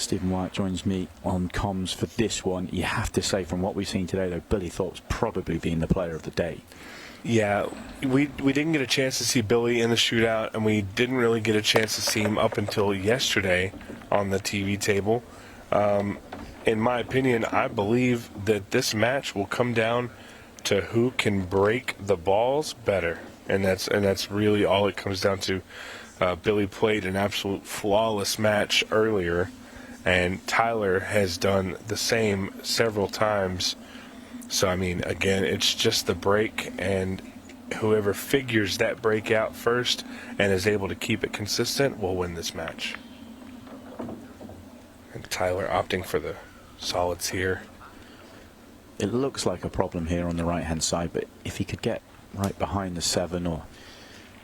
Stephen White joins me on comms for this one. You have to say, from what we've seen today, though, Billy Thorpe's probably been the player of the day. Yeah, we didn't get a chance to see Billy in the shootout, and we didn't really get a chance to see him up until yesterday on the TV table. In my opinion, I believe that this match will come down to who can break the balls better, and that's really all it comes down to. Billy played an absolute flawless match earlier, and Tyler has done the same several times. So, I mean, again, it's just the break, and whoever figures that break out first and is able to keep it consistent will win this match. And Tyler opting for the solids here. It looks like a problem here on the right-hand side, but if he could get right behind the 7 or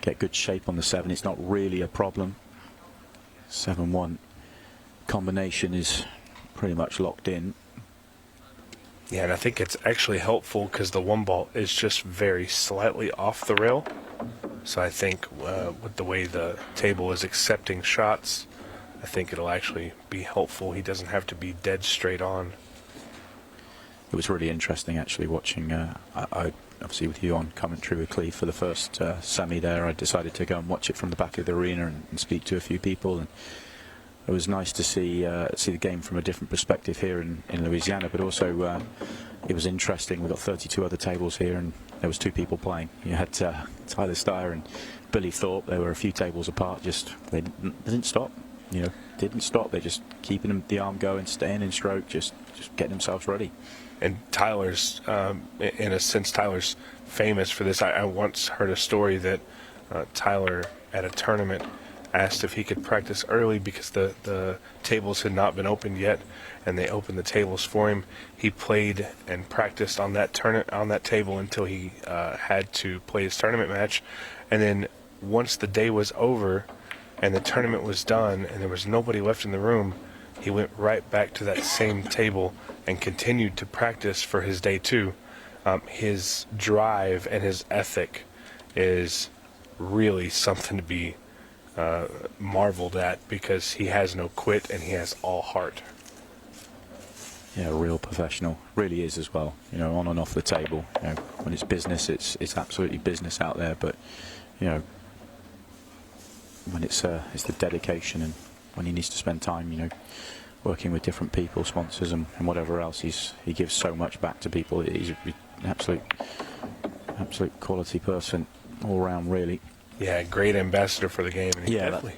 get good shape on the 7, it's not really a problem. 7-1 combination is pretty much locked in. Yeah, and I think it's actually helpful because the 1 ball is just very slightly off the rail. So I think with the way the table is accepting shots, I think it'll actually be helpful. He doesn't have to be dead straight on. It was really interesting, actually, watching. I obviously with you on commentary with Cleve for the first semi there. I decided to go and watch it from the back of the arena and speak to a few people, and it was nice to see the game from a different perspective here in Louisiana. But also, it was interesting. We've got 32 other tables here, and there was 2 people playing. You had Tyler Styer and Billy Thorpe. They were a few tables apart. Just they didn't stop. Didn't stop. They're just keeping the arm going, staying in stroke, just getting themselves ready. And Tyler's, in a sense, Tyler's famous for this. I once heard a story that Tyler at a tournament asked if he could practice early because the tables had not been opened yet, and they opened the tables for him. He played and practiced on that table until he had to play his tournament match, and then once the day was over and the tournament was done and there was nobody left in the room, he went right back to that same table and continued to practice for his day 2. His drive and his ethic is really something to be marveled at, because he has no quit and he has all heart. Yeah, a real professional. Really is as well. On and off the table. When it's business, it's absolutely business out there. But when it's the dedication, and when he needs to spend time, working with different people, sponsors, and whatever else, he gives so much back to people. He's an absolute quality person all round, really. Yeah, great ambassador for the game. And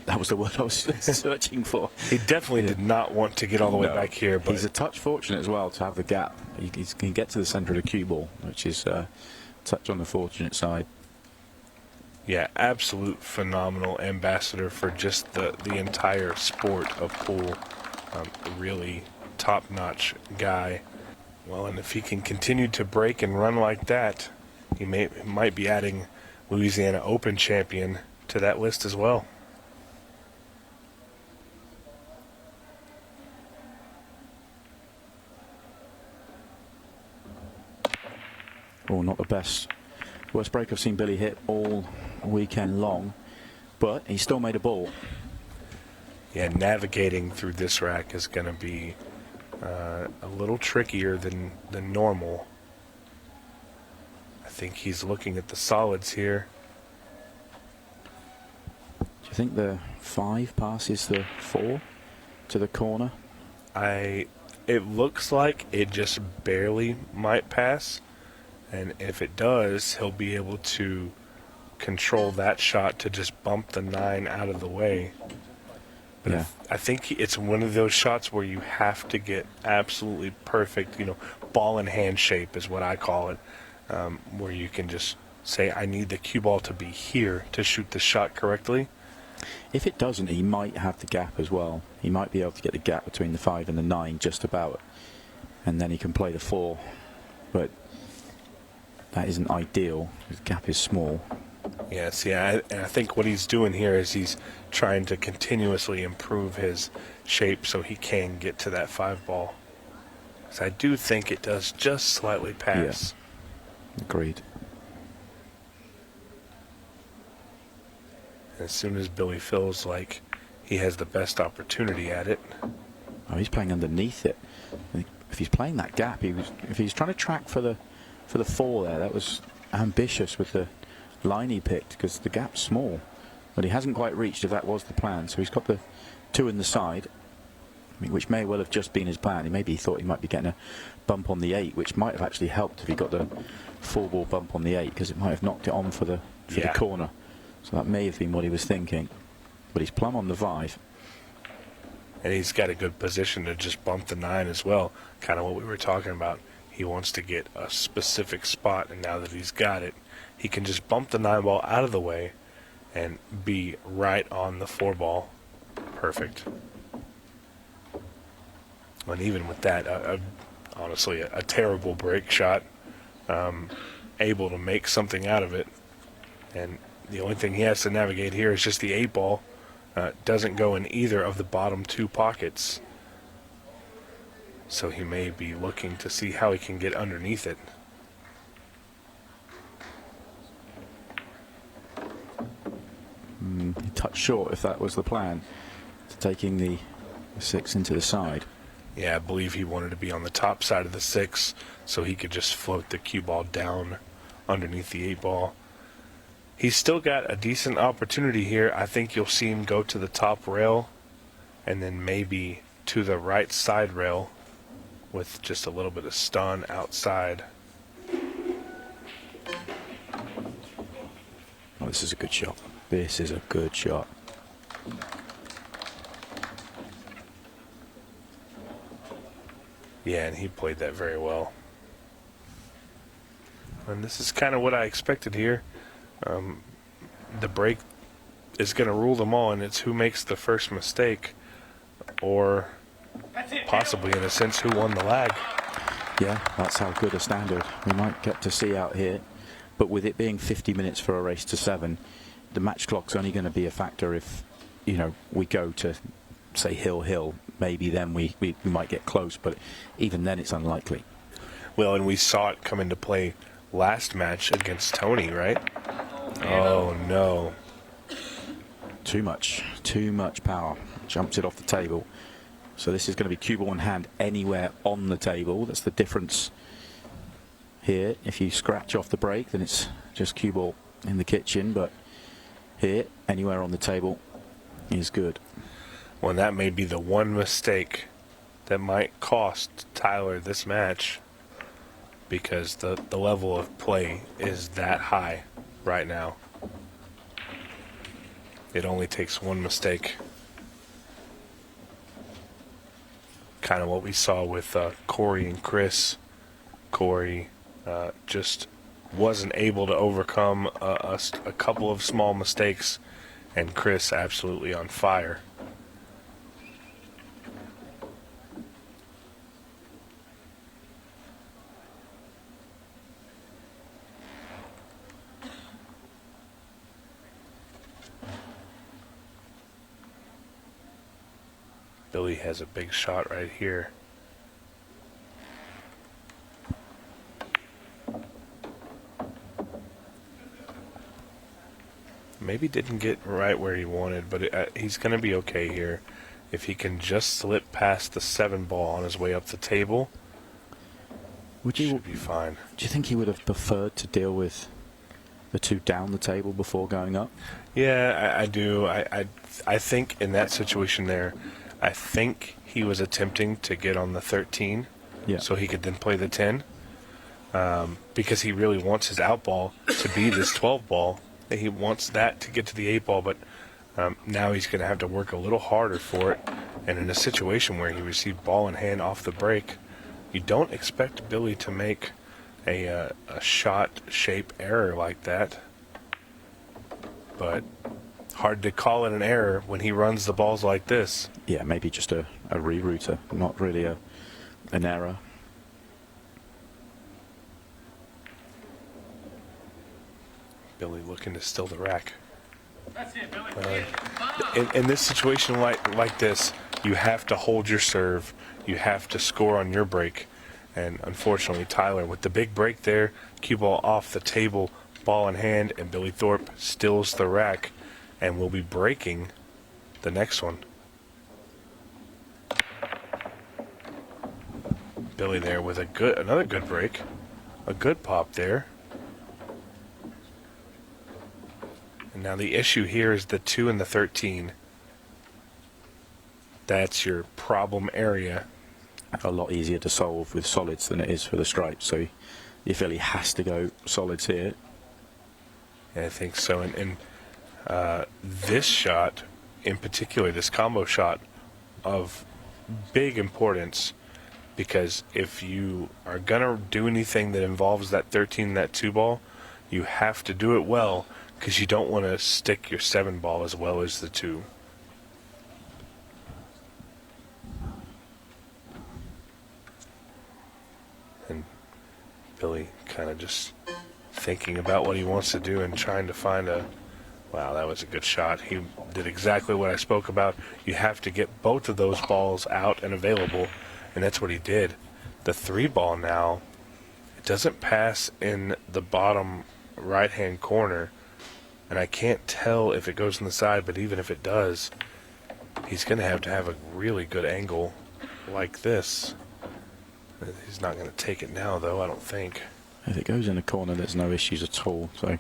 that was the word I was searching for. He definitely did not want to get all the way back here. But he's a touch fortunate as well to have the gap. He can get to the centre of the cue ball, which is a touch on the fortunate side. Yeah, absolute phenomenal ambassador for just the entire sport of pool. Really top-notch guy. Well, and if he can continue to break and run like that, he might be adding Louisiana Open champion to that list as well. Oh, not the best. Worst break I've seen Billy hit all weekend long, but he still made a ball. Yeah, navigating through this rack is going to be a little trickier than normal. I think he's looking at the solids here. Do you think the 5 passes the 4 to the corner? It looks like it just barely might pass, and if it does, he'll be able to control that shot to just bump the 9 out of the way. But yeah. I think it's one of those shots where you have to get absolutely perfect, ball in hand shape is what I call it, where you can just say, I need the cue ball to be here to shoot the shot correctly. If it doesn't, he might have the gap as well. He might be able to get the gap between the 5 and the 9 just about, and then he can play the 4. But that isn't ideal. The gap is small. Yes, yeah, and I think what he's doing here is he's trying to continuously improve his shape so he can get to that 5 ball. So I do think it does just slightly pass. Yeah. Agreed. As soon as Billy feels like he has the best opportunity at it, Oh, he's playing underneath it. If he's playing that gap, if he's trying to track for the 4 there, that was ambitious with the line he picked, because the gap's small. But he hasn't quite reached if that was the plan. So he's got the 2 in the side, which may well have just been his plan. He thought he might be getting a bump on the 8, which might have actually helped if he got the 4-ball bump on the 8, because it might have knocked it on for the corner. So that may have been what he was thinking. But he's plumb on the 5. And he's got a good position to just bump the 9 as well. Kind of what we were talking about. He wants to get a specific spot, and now that he's got it, he can just bump the 9 ball out of the way and be right on the 4 ball. Perfect. And even with that, honestly, a terrible break shot, able to make something out of it. And the only thing he has to navigate here is just the 8 ball. Doesn't go in either of the bottom 2 pockets. So he may be looking to see how he can get underneath it. He touched short, if that was the plan, to taking the 6 into the side. Yeah, I believe he wanted to be on the top side of the 6 so he could just float the cue ball down underneath the 8 ball. He's still got a decent opportunity here. I think you'll see him go to the top rail and then maybe to the right side rail with just a little bit of stun outside. Oh, this is a good shot. This is a good shot. Yeah, and he played that very well. And this is kind of what I expected here. The break is going to rule them all, and it's who makes the first mistake, or possibly, in a sense, who won the lag. Yeah, that's how good a standard we might get to see out here. But with it being 50 minutes for a race to 7, the match clock's only going to be a factor if, we go to, say, hill. Maybe then we might get close, but even then it's unlikely. Well, and we saw it come into play last match against Tony, right? Oh, no. Too much power. Jumps it off the table. So this is going to be cue ball in hand anywhere on the table. That's the difference here. If you scratch off the break, then it's just cue ball in the kitchen. But here, anywhere on the table is good. Well, that may be the one mistake that might cost Tyler this match, because the level of play is that high right now. It only takes one mistake. Kind of what we saw with Corey and Chris. Corey just wasn't able to overcome a couple of small mistakes, and Chris absolutely on fire. Billy has a big shot right here. Maybe didn't get right where he wanted, but he's going to be okay here. If he can just slip past the 7 ball on his way up the table, should be fine. Do you think he would have preferred to deal with the 2 down the table before going up? Yeah, I do. I think in that situation there, I think he was attempting to get on the 13, so he could then play the 10, because he really wants his out ball to be this 12 ball. He wants that to get to the 8 ball, but now he's going to have to work a little harder for it. And in a situation where he received ball in hand off the break, you don't expect Billy to make a shot shape error like that. But hard to call it an error when he runs the balls like this. Yeah, maybe just a rerouter, not really an error. Billy looking to steal the rack. That's it, Billy. In this situation like this, you have to hold your serve. You have to score on your break. And unfortunately, Tyler, with the big break there, cue ball off the table, ball in hand, and Billy Thorpe steals the rack and will be breaking the next one. Billy there with another good break. A good pop there. And now the issue here is the 2 and the 13. That's your problem area. A lot easier to solve with solids than it is for the stripes, so you feel he has to go solids here. Yeah, I think so. And this shot, in particular, this combo shot, of big importance, because if you are going to do anything that involves that 13, that 2 ball, you have to do it well, because you don't want to stick your 7 ball as well as the 2. And Billy kind of just thinking about what he wants to do and trying to find a... Wow, that was a good shot. He did exactly what I spoke about. You have to get both of those balls out and available, and that's what he did. The 3 ball now, it doesn't pass in the bottom right-hand corner, and I can't tell if it goes on the side, but even if it does, he's going to have a really good angle like this. He's not going to take it now, though, I don't think. If it goes in the corner, there's no issues at all, so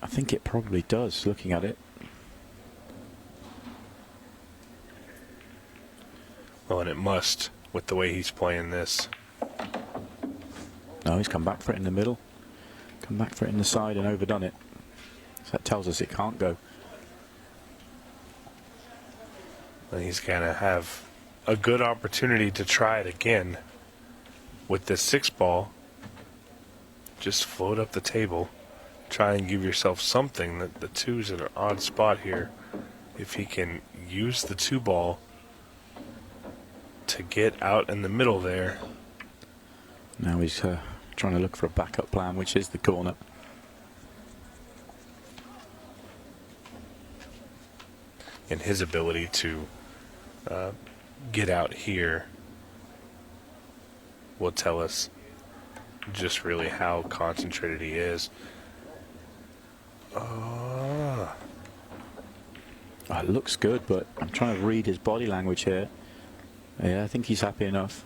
I think it probably does, looking at it. Well, and it must, with the way he's playing this. No, he's come back for it in the middle. Come back for it in the side and overdone it. So that tells us it can't go. And he's going to have a good opportunity to try it again with this 6 ball. Just float up the table. Try and give yourself something. That the 2's in an odd spot here. If he can use the 2 ball to get out in the middle there. Now he's trying to look for a backup plan, which is the corner. And his ability to get out here will tell us just really how concentrated he is. It looks good, but I'm trying to read his body language here. Yeah, I think he's happy enough.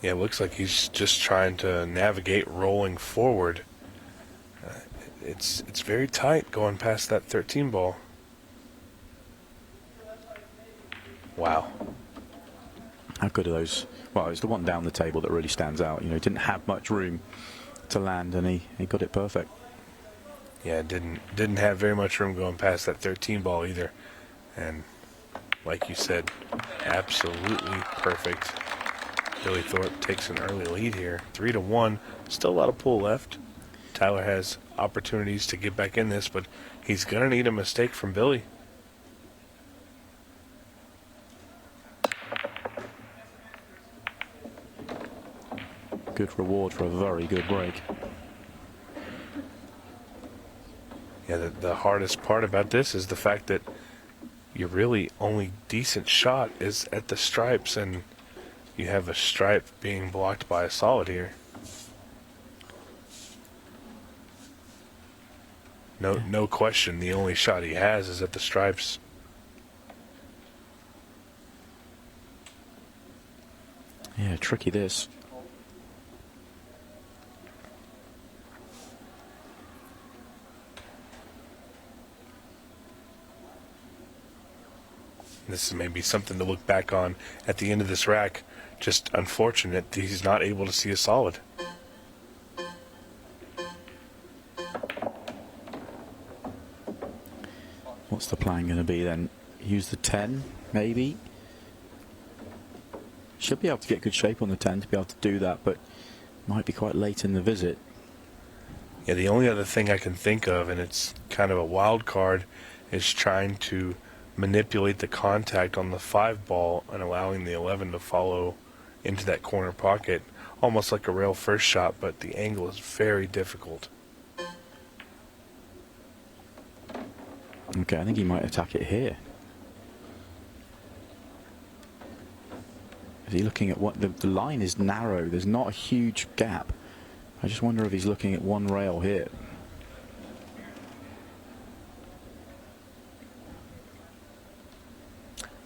Yeah, it looks like he's just trying to navigate rolling forward. It's very tight going past that 13 ball. Wow. How good are those? Well, it's the one down the table that really stands out. You know, he didn't have much room to land, and he got it perfect. Yeah, didn't have very much room going past that 13 ball either. And like you said, absolutely perfect. Billy Thorpe takes an early lead here, 3-1. Still a lot of pull left. Tyler has opportunities to get back in this, but he's going to need a mistake from Billy. Good reward for a very good break. Yeah, the hardest part about this is the fact that your really only decent shot is at the stripes, and you have a stripe being blocked by a solid here. No question, the only shot he has is at the stripes. Yeah, tricky this. This is maybe something to look back on at the end of this rack. Just unfortunate that he's not able to see a solid. What's the plan going to be then? Use the 10, maybe? Should be able to get good shape on the 10 to be able to do that, but might be quite late in the visit. Yeah, the only other thing I can think of, and it's kind of a wild card, is trying to manipulate the contact on the 5 ball and allowing the 11 to follow into that corner pocket, almost like a rail first shot, but the angle is very difficult. Okay, I think he might attack it here. Is he looking at what the line is narrow? There's not a huge gap. I just wonder if he's looking at one rail here.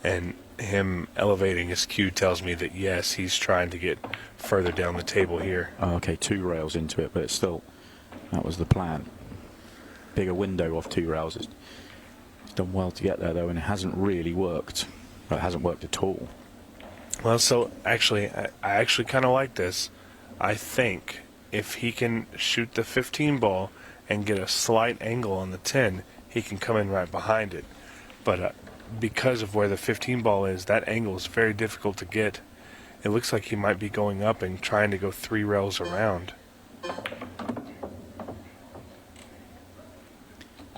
And him elevating his cue tells me that, yes, he's trying to get further down the table here. Oh, okay, 2 rails into it, but it's still, that was the plan. Bigger window off 2 rails. It's done well to get there, though, and it hasn't really worked. Well, it hasn't worked at all. Well, so actually, I actually kind of like this. I think if he can shoot the 15 ball and get a slight angle on the 10, he can come in right behind it. But because of where the 15 ball is, that angle is very difficult to get. It looks like he might be going up and trying to go 3 rails around.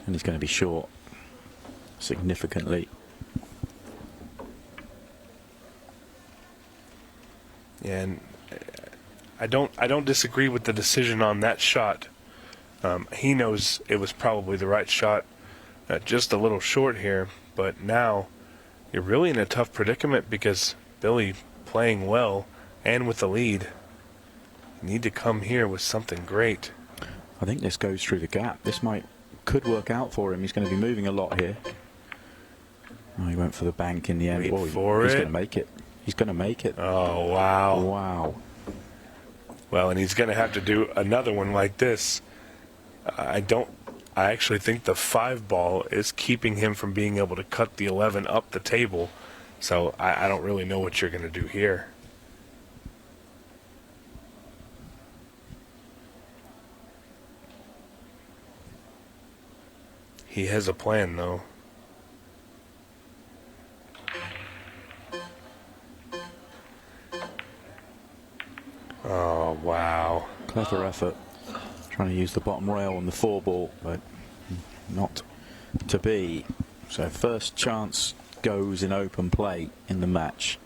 And he's going to be short significantly. And I don't disagree with the decision on that shot. He knows it was probably the right shot, just a little short here. But now you're really in a tough predicament because Billy playing well and with the lead. You need to come here with something great. I think this goes through the gap. This could work out for him. He's going to be moving a lot here. Oh, he went for the bank in the end. Wait Oh, for he's it. Going to make it. He's going to make it. Oh, wow. Wow. Well, and he's going to have to do another one like this. I actually think the 5 ball is keeping him from being able to cut the 11 up the table. So I don't really know what you're going to do here. He has a plan, though. Oh, wow. Clever effort. Trying to use the bottom rail on the 4 ball, but not to be. So first chance goes in open play in the match.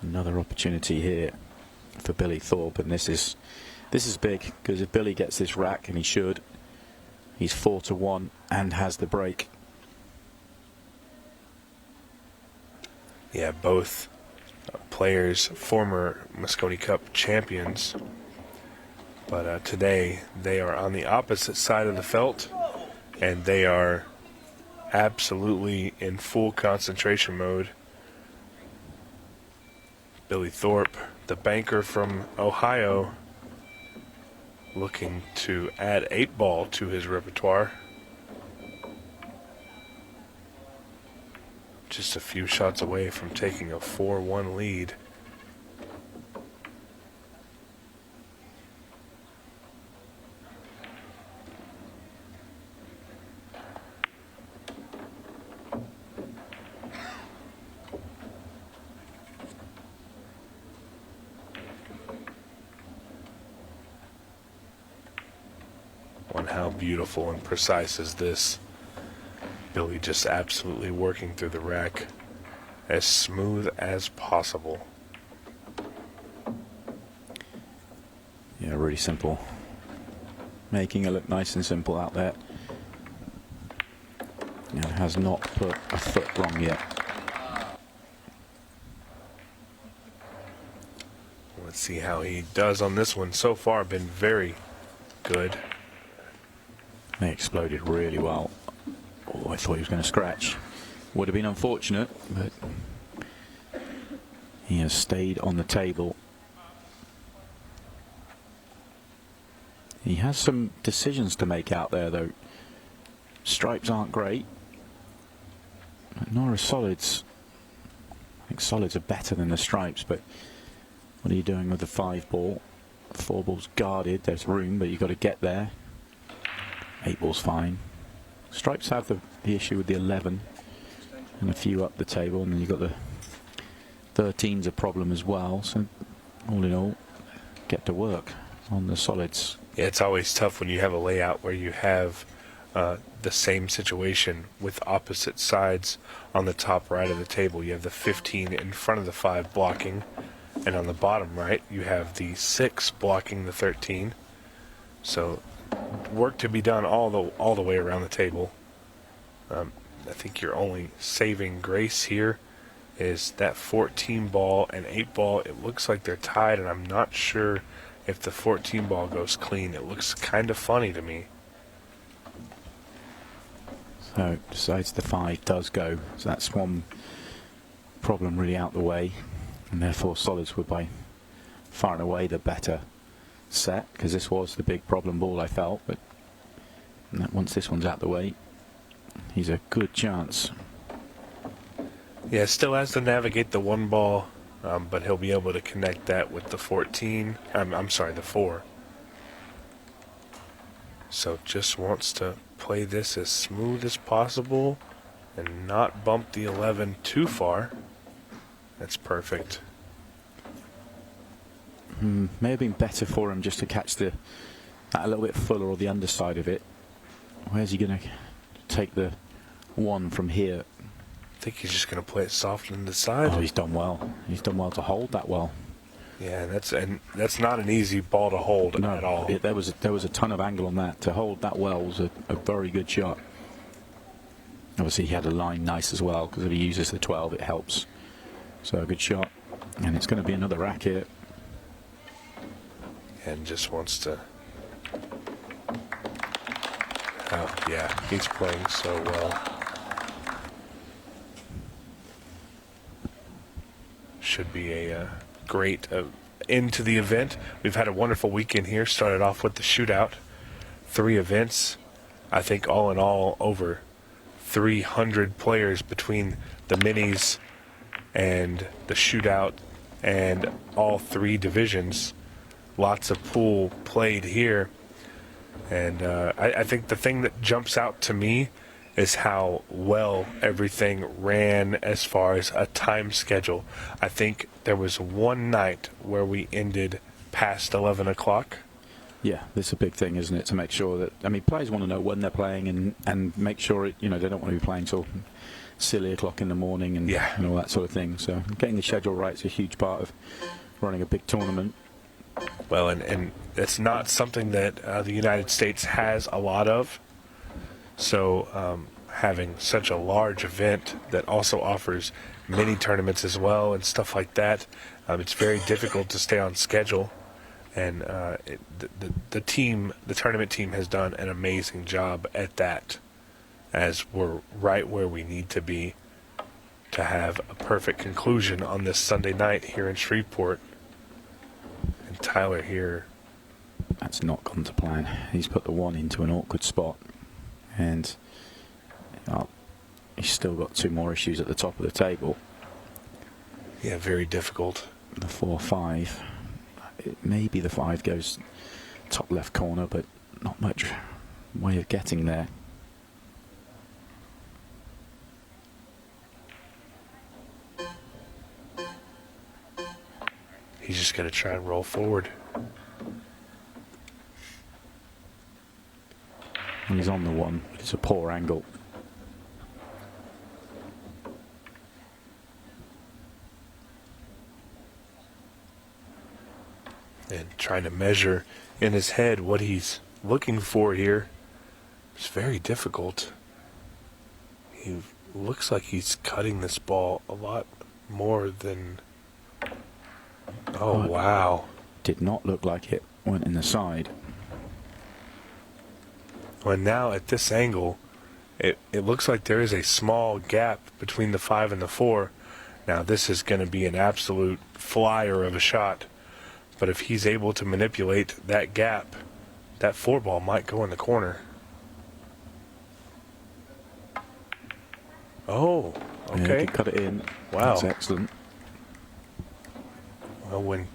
Another opportunity here for Billy Thorpe, and this is big, because if Billy gets this rack, and he should, he's 4-1 and has the break. Yeah, both players, former Mosconi Cup champions. But today they are on the opposite side of the felt, and they are absolutely in full concentration mode. Billy Thorpe, the banker from Ohio, looking to add 8 ball to his repertoire. Just a few shots away from taking a 4-1 lead. And how beautiful and precise is this? Billy just absolutely working through the rack as smooth as possible. Yeah, really simple. Making it look nice and simple out there. And has not put a foot wrong yet. Let's see how he does on this one. So far, been very good. They exploded really well. Oh, I thought he was going to scratch. Would have been unfortunate, but he has stayed on the table. He has some decisions to make out there, though. Stripes aren't great, nor are solids. I think solids are better than the stripes, but what are you doing with the 5 ball? 4 ball's guarded, there's room, but you've got to get there. 8 ball's fine. Stripes have the issue with the 11 and a few up the table, and then you've got the 13's a problem as well. So all in all, get to work on the solids. Yeah, it's always tough when you have a layout where you have the same situation with opposite sides on the top right of the table. You have the 15 in front of the 5 blocking, and on the bottom right you have the 6 blocking the 13. So work to be done all the way around the table. I think your only saving grace here is that 14 ball and 8 ball. It looks like they're tied, and I'm not sure if the 14 ball goes clean. It looks kind of funny to me. So decides the 5 does go. So that's one problem really out the way, and therefore solids were by far and away the better set, because this was the big problem ball, I felt. But once this one's out the way, he's a good chance. Yeah, still has to navigate the one ball, but he'll be able to connect that with the 14. I'm sorry, the 4. So just wants to play this as smooth as possible and not bump the 11 too far. That's perfect. May have been better for him just to catch that a little bit fuller or the underside of it. Where's he going to take the 1 from here? I think he's just going to play it soft on the side. Oh, he's done well. He's done well to hold that well. Yeah, that's not an easy ball to hold at all. There was a ton of angle on that. To hold that well was a very good shot. Obviously, he had a line nice as well, because if he uses the 12, it helps. So a good shot, and it's going to be another rack here. And just wants to. Oh yeah, he's playing so well. Should be a great end to the event. We've had a wonderful weekend here. Started off with the shootout. 3 events. I think all in all over 300 players between the minis and the shootout and all 3 divisions. Lots of pool played here. And I think the thing that jumps out to me is how well everything ran as far as a time schedule. I think there was one night where we ended past 11 o'clock. Yeah, this is a big thing, isn't it, to make sure that, I mean, players want to know when they're playing and make sure they don't want to be playing till silly o'clock in the morning and all that sort of thing. So getting the schedule right is a huge part of running a big tournament. Well, and it's not something that the United States has a lot of. So having such a large event that also offers mini tournaments as well and stuff like that, it's very difficult to stay on schedule. And the tournament team has done an amazing job at that, as we're right where we need to be to have a perfect conclusion on this Sunday night here in Shreveport. And Tyler here. That's not gone to plan. He's put the 1 into an awkward spot. And he's still got 2 more issues at the top of the table. Yeah, very difficult. The 4-5. Maybe the 5 goes top left corner, but not much way of getting there. He's just going to try and roll forward. And he's on the 1. It's a poor angle. And trying to measure in his head what he's looking for here. It's very difficult. He looks like he's cutting this ball a lot more than... Oh, wow. Did not look like it went in the side. Well, now at this angle, it looks like there is a small gap between the 5 and the 4. Now, this is going to be an absolute flyer of a shot. But if he's able to manipulate that gap, that 4 ball might go in the corner. Oh, okay. Yeah, he could cut it in. Wow. That's excellent. Well, when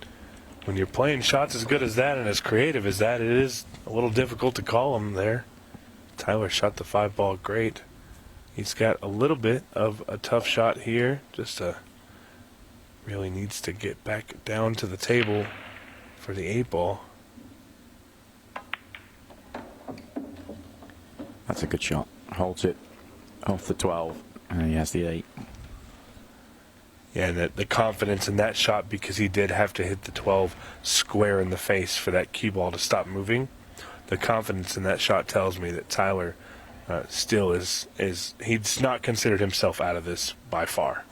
you're playing shots as good as that and as creative as that, it is a little difficult to call them there. Tyler shot the 5 ball great. He's got a little bit of a tough shot here. Just really needs to get back down to the table for the 8 ball. That's a good shot. Holds it off the 12, and he has the 8. Yeah, and the confidence in that shot, because he did have to hit the 12 square in the face for that cue ball to stop moving. The confidence in that shot tells me that Tyler still is he's not considered himself out of this by far.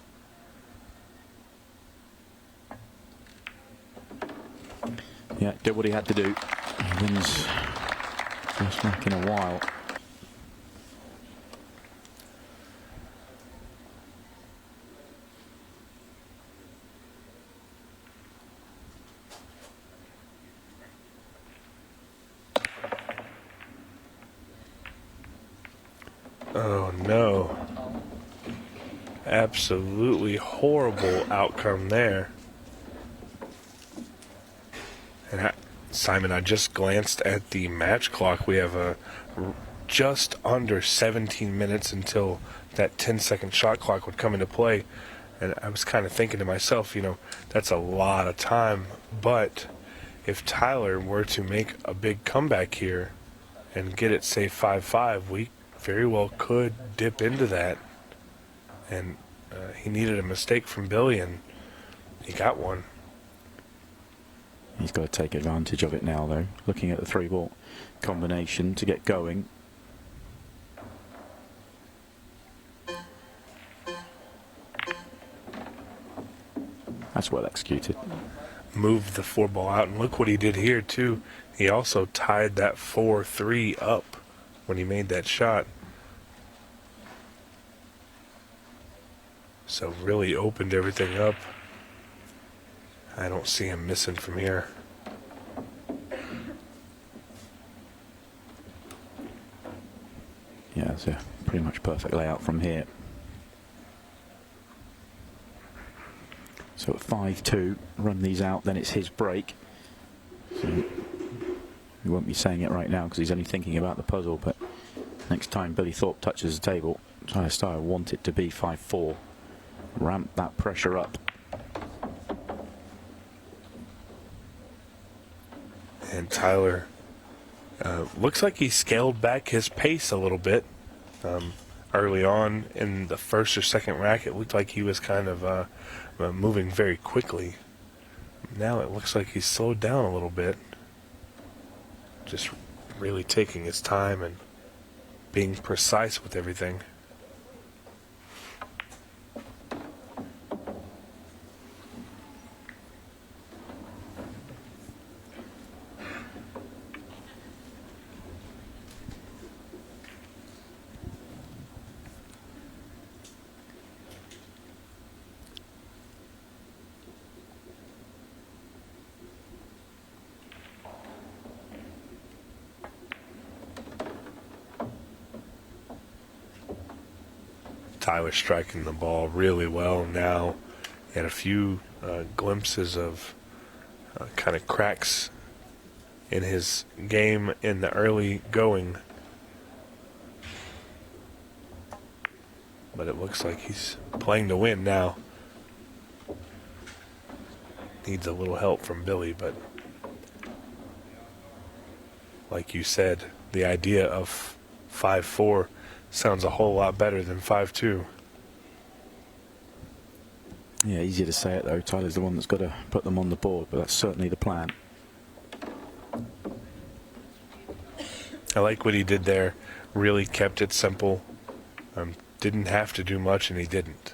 Yeah, did what he had to do. He wins first rack in a while. Oh no. Absolutely horrible outcome there. And Simon, I just glanced at the match clock. We have just under 17 minutes until that 10-second shot clock would come into play. And I was kind of thinking to myself, that's a lot of time. But if Tyler were to make a big comeback here and get it, say, 5-5, we very well could dip into that. And he needed a mistake from Billy, and he got one. He's got to take advantage of it now, though. Looking at the 3-ball combination to get going. That's well executed. Moved the 4-ball out, and look what he did here, too. He also tied that 4-3 up when he made that shot. So really opened everything up. I don't see him missing from here. Yeah, it's a pretty much perfect layout from here. So at 5-2, run these out, then it's his break. So he won't be saying it right now because he's only thinking about the puzzle, but next time Billy Thorpe touches the table, Tyler Styer want it to be 5-4. Ramp that pressure up. And Tyler looks like he scaled back his pace a little bit. Early on in the first or second rack, it looked like he was kind of moving very quickly. Now it looks like he's slowed down a little bit. Just really taking his time and being precise with everything. Tyler striking the ball really well now. Had a few glimpses of kind of cracks in his game in the early going. But it looks like he's playing to win now. Needs a little help from Billy, but like you said, the idea of 5-4 sounds a whole lot better than 5-2. Yeah, easier to say it though. Tyler's the one that's got to put them on the board, but that's certainly the plan. I like what he did there. Really kept it simple. Didn't have to do much, and he didn't.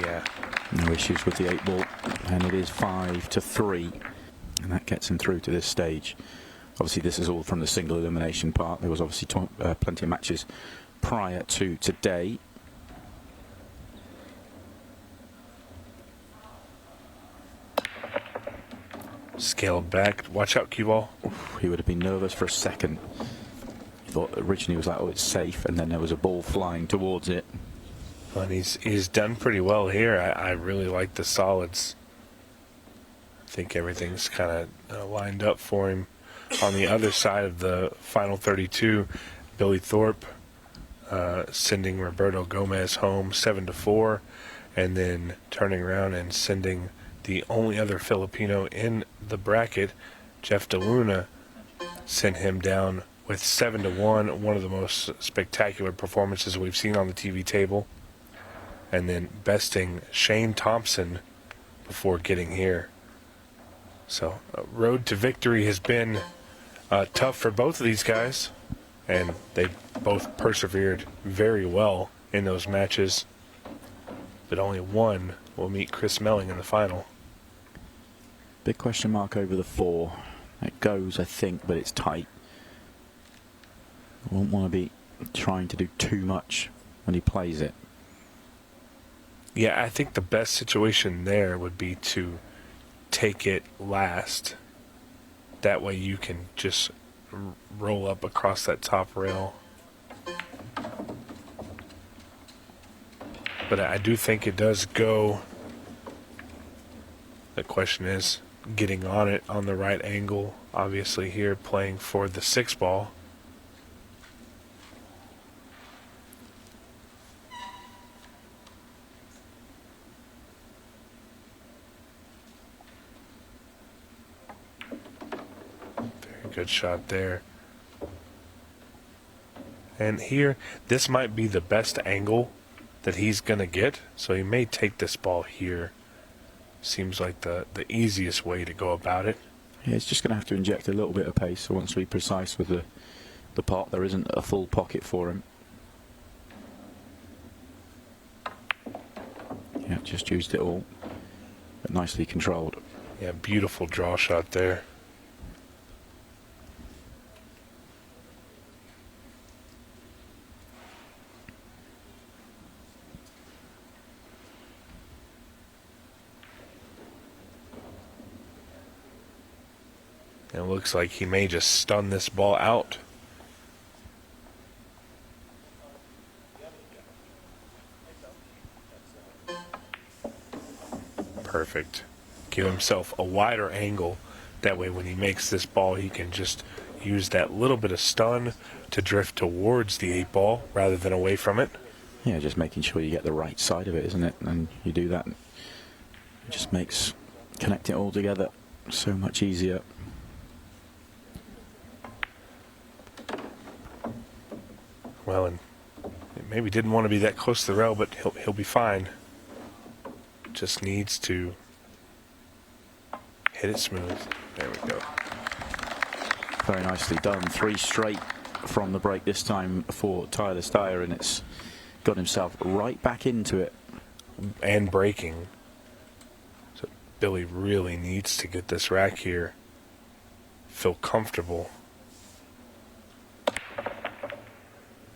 Yeah. No issues with the 8-ball, and it is 5-3, and that gets him through to this stage. Obviously, this is all from the single elimination part. There was obviously plenty of matches prior to today. Scaled back. Watch out, cue ball. He would have been nervous for a second. He thought originally he was like, oh, it's safe, and then there was a ball flying towards it. And he's done pretty well here. I really like the solids. I think everything's kind of lined up for him. On the other side of the final 32, Billy Thorpe sending Roberto Gomez home 7-4, and then turning around and sending the only other Filipino in the bracket, Jeff DeLuna, sent him down with 7-1, one of the most spectacular performances we've seen on the TV table. And then besting Shane Thompson before getting here. So, road to victory has been tough for both of these guys, and they both persevered very well in those matches. But only one will meet Chris Melling in the final. Big question mark over the 4. It goes, I think, but it's tight. I won't want to be trying to do too much when he plays it. Yeah, I think the best situation there would be to take it last. That way you can just roll up across that top rail. But I do think it does go. The question is getting on it on the right angle. Obviously here playing for the 6 ball. Very good shot there. And here, this might be the best angle that he's going to get. So he may take this ball here. Seems like the easiest way to go about it. Yeah, it's just going to have to inject a little bit of pace. So wants to be precise with the pot. There isn't a full pocket for him. Yeah, just used it all, but nicely controlled. Yeah, beautiful draw shot there. It looks like he may just stun this ball out. Perfect. Give himself a wider angle. That way when he makes this ball, he can just use that little bit of stun to drift towards the 8 ball rather than away from it. Yeah, just making sure you get the right side of it, isn't it? And you do that. It just makes connecting it all together so much easier. Well, and maybe didn't want to be that close to the rail, but he'll be fine. Just needs to hit it smooth. There we go. Very nicely done. 3 straight from the break this time for Tyler Styer, and it's got himself right back into it. And breaking. So Billy really needs to get this rack here. Feel comfortable.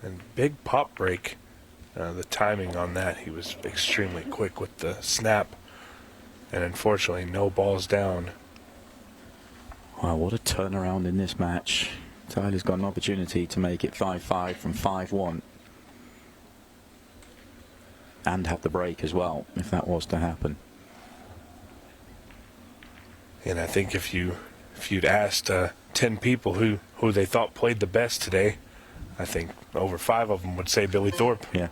And big pop break. The timing on that, he was extremely quick with the snap. And unfortunately, no balls down. Wow, what a turnaround in this match. Tyler's got an opportunity to make it 5-5 from 5-1. And have the break as well, if that was to happen. And I think if you'd asked 10 people who they thought played the best today, I think over 5 of them would say Billy Thorpe. Yeah.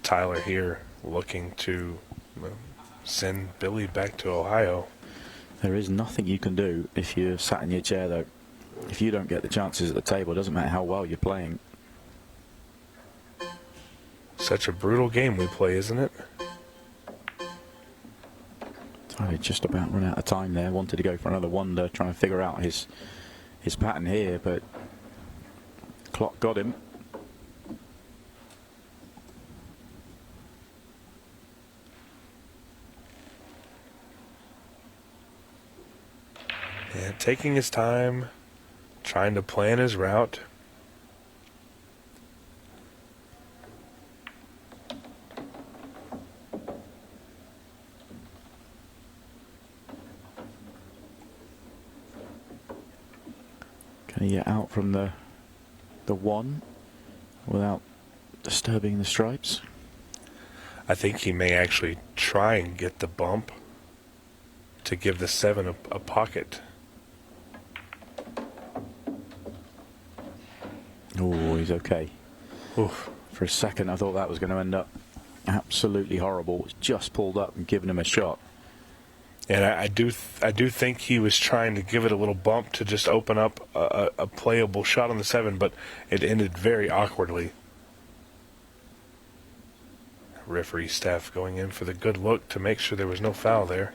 Tyler here looking to send Billy back to Ohio. There is nothing you can do if you're sat in your chair, though. If you don't get the chances at the table, it doesn't matter how well you're playing. Such a brutal game we play, isn't it? Tyler just about run out of time there. Wanted to go for another wonder, trying to figure out his pattern here, but clock got him. Yeah, taking his time, trying to plan his route. Can he get out from the 1 without disturbing the stripes? I think he may actually try and get the bump to give the 7 a pocket. Oh, he's okay. Oof. For a second, I thought that was going to end up absolutely horrible. It's just pulled up and given him a shot. And I do think he was trying to give it a little bump to just open up a playable shot on the 7, but it ended very awkwardly. Referee staff going in for the good look to make sure there was no foul there.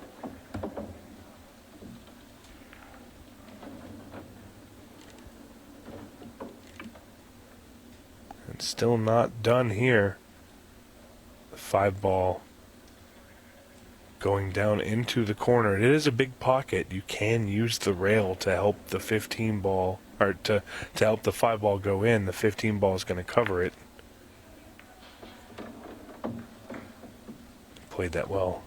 And still not done here. The 5 ball going down into the corner. It is a big pocket. You can use the rail to help the 15 ball, or to help the 5 ball go in. The 15 ball is going to cover it. played that well.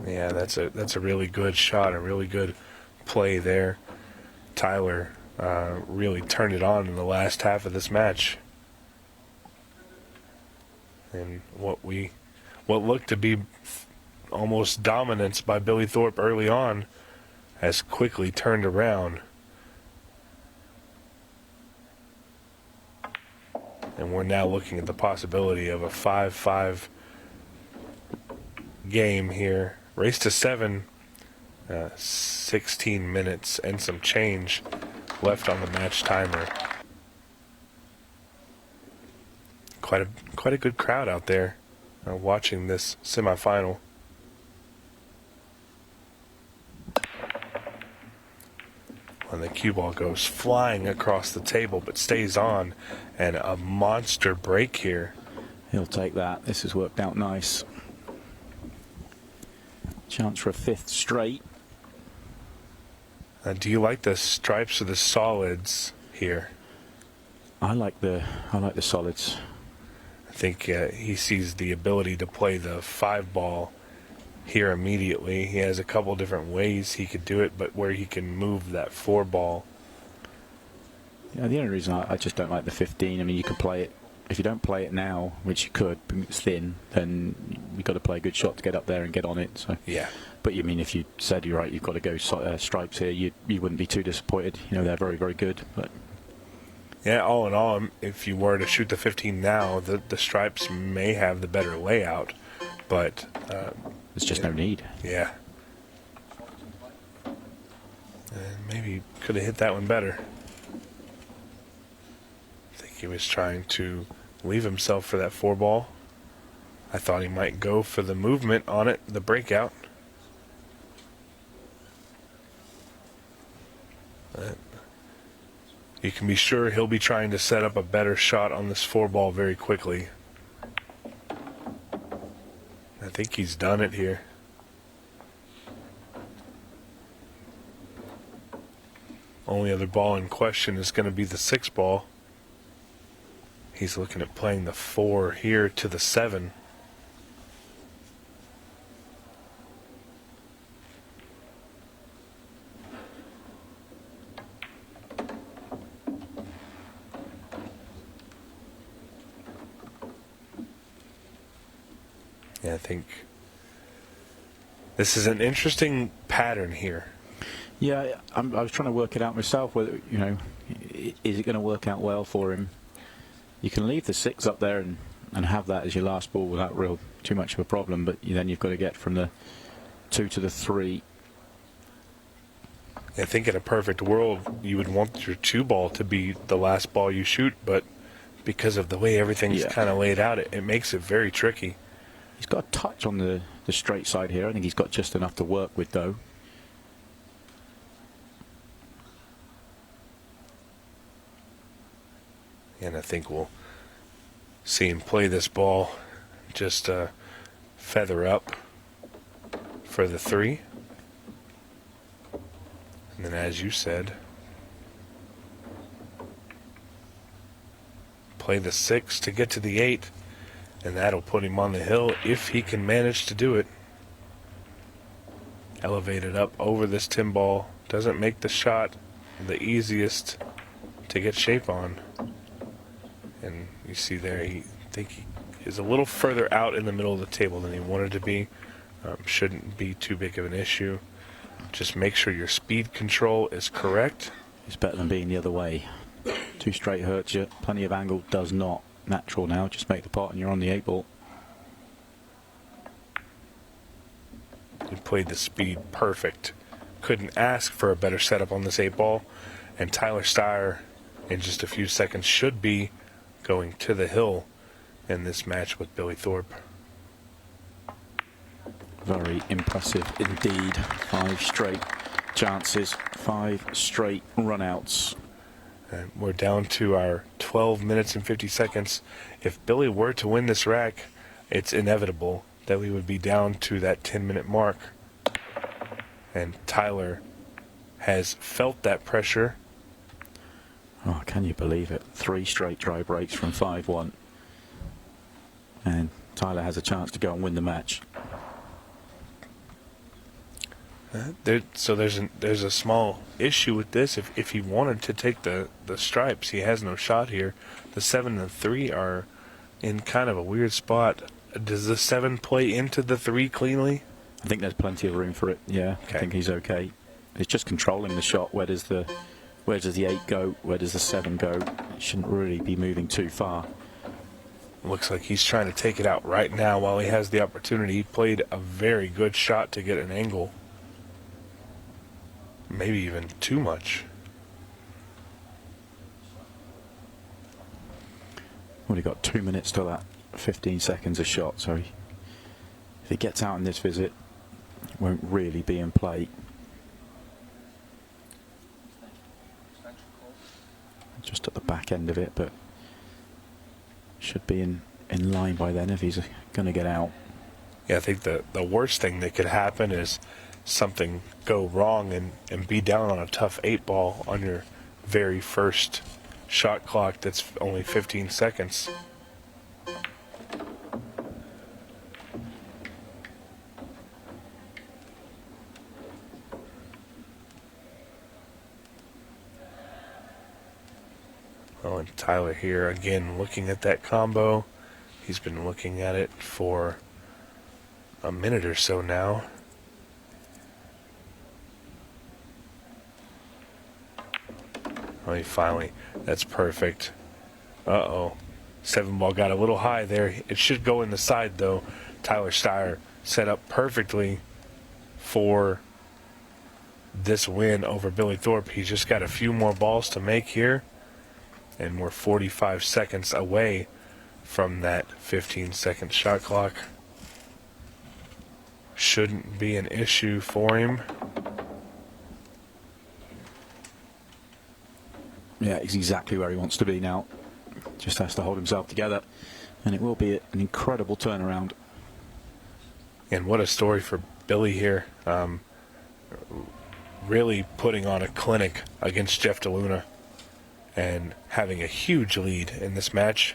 Yeah, that's a really good shot, a really good play there. Tyler really turned it on in the last half of this match. And what looked to be almost dominance by Billy Thorpe early on has quickly turned around. And we're now looking at the possibility of a 5-5 game here. Race to 7, 16 minutes and some change left on the match timer. Quite a good crowd out there watching this semifinal. And the cue ball goes flying across the table but stays on, and a monster break here. He'll take that. This has worked out nice. Chance for a 5th straight. Do you like the stripes or the solids here? I like the solids. I think he sees the ability to play the 5-ball here immediately. He has a couple different ways he could do it, but where he can move that 4-ball. Yeah, the only reason I just don't like the 15, I mean, you can play it. If you don't play it now, which you could, but it's thin, then you've got to play a good shot to get up there and get on it. So yeah. But you mean if you said you're right, you've got to go stripes here, you wouldn't be too disappointed. You know, they're very, very good. But yeah, all in all, if you were to shoot the 15 now, the stripes may have the better layout, but there's just no need. Yeah. And maybe could have hit that one better. I think he was trying to leave himself for that 4-ball. I thought he might go for the movement on it, the breakout. But you can be sure he'll be trying to set up a better shot on this 4-ball very quickly. I think he's done it here. Only other ball in question is going to be the 6-ball. He's looking at playing the 4 here to the 7. Yeah, I think this is an interesting pattern here. Yeah, I was trying to work it out myself. Whether, you know, is it going to work out well for him? You can leave the 6 up there and have that as your last ball without too much of a problem. But then you've got to get from the 2 to the 3. I think in a perfect world, you would want your 2-ball to be the last ball you shoot, but because of the way everything's kind of laid out, it makes it very tricky. He's got a touch on the straight side here. I think he's got just enough to work with, though. And I think we'll see him play this ball just feather up for the 3. And then, as you said, play the 6 to get to the 8. And that'll put him on the hill if he can manage to do it. Elevated up over this tin ball. Doesn't make the shot the easiest to get shape on. And you see there, I think he is a little further out in the middle of the table than he wanted to be. Shouldn't be too big of an issue. Just make sure your speed control is correct. It's better than being the other way. 2 straight hurts you. Plenty of angle does not. Natural now. Just make the pot and you're on the 8-ball. He played the speed perfect. Couldn't ask for a better setup on this 8-ball. And Tyler Styer, in just a few seconds, should be going to the hill in this match with Billy Thorpe. Very impressive indeed. 5 straight chances, 5 straight runouts. And we're down to our 12 minutes and 50 seconds. If Billy were to win this rack, it's inevitable that we would be down to that 10-minute mark. And Tyler has felt that pressure. Oh, can you believe it? 3 straight dry breaks from 5-1. And Tyler has a chance to go and win the match. So there's a small issue with this. If he wanted to take the stripes, he has no shot here. The 7 and 3 are in kind of a weird spot. Does the 7 play into the 3 cleanly? I think there's plenty of room for it. Yeah, okay. I think he's okay. It's just controlling the shot. Where does the 8 go? Where does the 7 go? It shouldn't really be moving too far. Looks like he's trying to take it out right now while he has the opportunity. He played a very good shot to get an angle. Maybe even too much. Well, he got 2 minutes to that 15 seconds a shot, so if he gets out in this visit, it won't really be in play. Just at the back end of it, but should be in line by then if he's going to get out. Yeah, I think the worst thing that could happen is something go wrong and be down on a tough 8-ball on your very first shot clock that's only 15 seconds. Oh, and Tyler here again looking at that combo. He's been looking at it for a minute or so now. Oh, he finally, that's perfect. Uh-oh. 7-ball got a little high there. It should go in the side, though. Tyler Styer set up perfectly for this win over Billy Thorpe. He's just got a few more balls to make here, and we're 45 seconds away from that 15-second shot clock. Shouldn't be an issue for him. Yeah, he's exactly where he wants to be now. Just has to hold himself together, and it will be an incredible turnaround. And what a story for Billy here. Really putting on a clinic against Jeff DeLuna and having a huge lead in this match.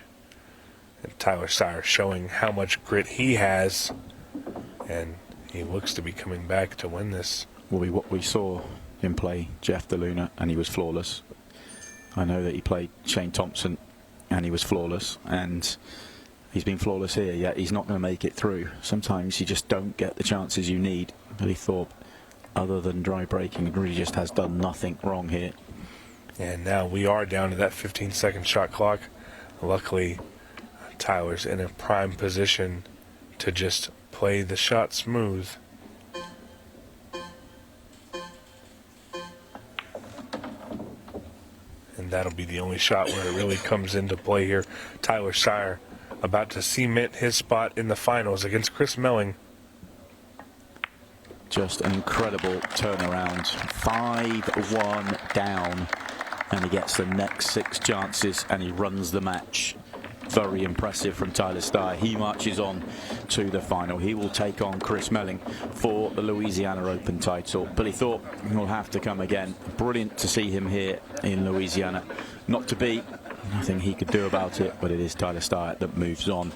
And Tyler Styer showing how much grit he has, and he looks to be coming back to win this. Well, we saw him play Jeff DeLuna, and he was flawless. I know that he played Shane Thompson, and he was flawless, and he's been flawless here, yet he's not going to make it through. Sometimes you just don't get the chances you need. Billy Thorpe, other than dry breaking, really just has done nothing wrong here. And now we are down to that 15-second shot clock. Luckily, Tyler's in a prime position to just play the shot smooth. And that'll be the only shot where it really comes into play here. Tyler Styer about to cement his spot in the finals against Chris Melling. Just an incredible turnaround. 5-1 down, and he gets the next 6 chances, and he runs the match. Very impressive from Tyler Styer. He marches on to the final. He will take on Chris Melling for the Louisiana Open title. Billy Thorpe will have to come again. Brilliant to see him here in Louisiana. Not to beat, nothing he could do about it, but it is Tyler Styer that moves on.